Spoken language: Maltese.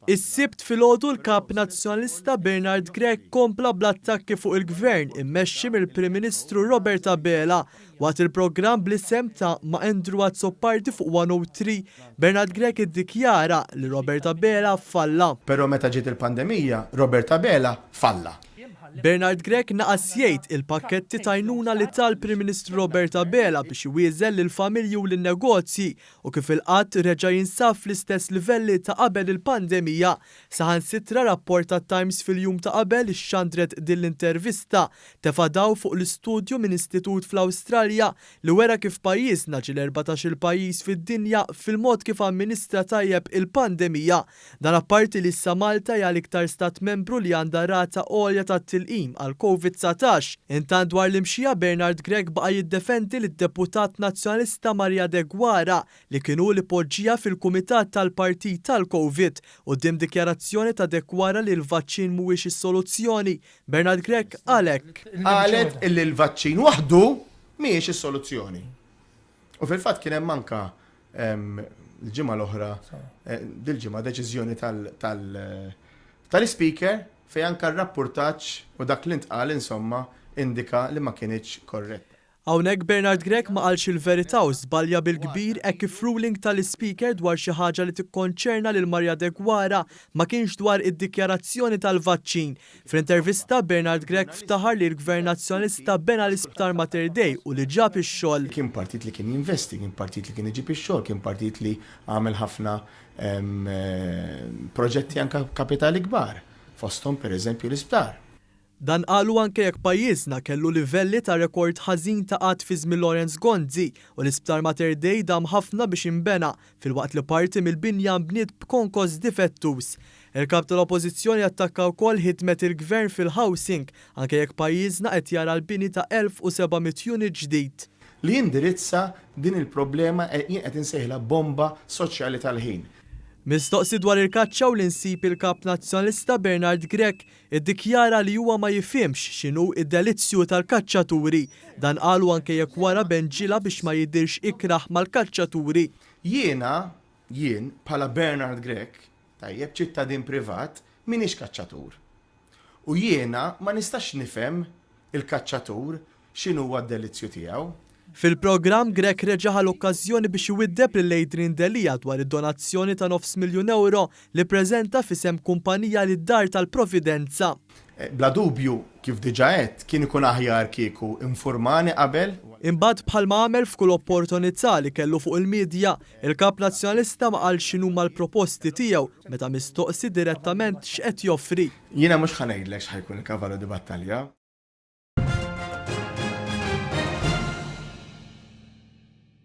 Is-Sibt fil-għodu l-Kap Nazzjonalista Bernard Grech kompla bl-attakki fuq il-Gvern immexxi mill-Prim Ministru Robert Abela waqt il-programm bl-isem ta' Ma Andrew Azzopardi fuq 103. Bernard Grech iddikjara li Robert Abela falla. Però meta ġiet il-pandemija, Robert Abela falla. Bernard Grech naqas jgħid il-pakketti tajnuna li tal-Prim Ministru Robert Abela biex iwieżel lill-familji u lin-negozji u kif il-qatt reġa' jinsab fl-istess livelli ta' qabel il-pandemija. Saħansitra rapport tat-Times fil-jum ta' qabel ixxandret din l-intervista tefadaw fuq l-istudju minn istitut fl-Awstralja li wera kif pajjiżna ġie l-erbatax il-pajjiż fid-dinja fil-mod kif amministra tajjeb il-pandemija. Dan apparti li issa Malta hija l-iktar stat membru li għandha rata għolja tat-tilqim għal COVID-19. Intant dwar l-imxija Bernard Grech baqa' jiddefendi lid-deputat nazzjonalista li kienu li poġġija fil-kumitat tal-partit tal-COVID quddiem dikjarazzjoni ta' Degwara li l-vaċċin mhuwiex is-soluzzjoni. Bernard Grech għalhekk. Qalet illi l-vaċċin waħdu mhijiex is-soluzzjoni. U fil-fatt kien hemm anke l-ġimgħa l-oħra dil-ġimgħa deċiżjoni tal-Speaker fej anka r-rapportaġġ u dak li ntqal insomma indika li ma kienx korrett. Hawnhekk Bernard Grech ma qalx il-verità u żbalja bil-kbir hekk kif ruling tal-Speaker dwar xi ħaġa li tikkonċerna lil Marja Degwara ma kienx dwar id-dikjarazzjoni tal-vaċċin. Fl-intervista Bernard Grech ftaħar li l-Gvern Nazzjonalista bena l-Isptar Mater Dei u li ġab ix-xogħol. Kien partit li kien jinvesti, kien partit li kien iġib ix-xogħol, kien partit li għamel ħafna proġetti anke kapitali kbar. Fosthom pereżempju l-Isptar. Dan qalu anke jekk pajjiżna kellu livelli ta' rekord ħażin ta' qatt fi żmien Lil Gonzi u l-Isptar Mater Dei dam ħafna biex inbena filwaqt li parti mill-binja mbniet b'konkos difettus. Il-kap tal-Oppożizzjoni attakka wkoll ħidmet il-Gvern fil-housing anke jekk pajjiżna qed jara l-bini ta' 1700 unit ġdid. Li jindirizza din il-problema jien qed insejħla bomba soċjali tal-ħin. Mistoqsi dwar il-kaċċa u l-insib il-Kap Nazzjonalista Bernard Grech iddikjara li huwa ma jifhimx x'inhu id-delizzju tal-kaċċaturi. Dan qalu anke jekk wara benġila biex ma jidhirx ikraħ mal-kaċċaturi. Jien bħala Bernard Grech, tajjeb ċittadin privat, m'iniex kaċċatur. U jiena ma nistax nifhem il-kaċċatur x'inhu d-delizzju tiegħu. Fil-programm Grech reġaħ l-okkażjoni biex iwiddeb lil Adrian Delija dwar id-donazzjoni ta' €500,000 li preżenta f'isem kumpanija lid-dar tal-Providenza. Bla dubju kif diġà qed kien ikun aħjar kieku informani qabel. Imbagħad bħalma għamel f'kull opportunità li kellu fuq il-medja, il-Kap Nazzjonalista ma qal x'inhuma l-proposti tiegħu meta mistoqsi direttament x'qed joffri. Jiena mhux ħanejdlek x'ħajkun il-kavallu di battalja.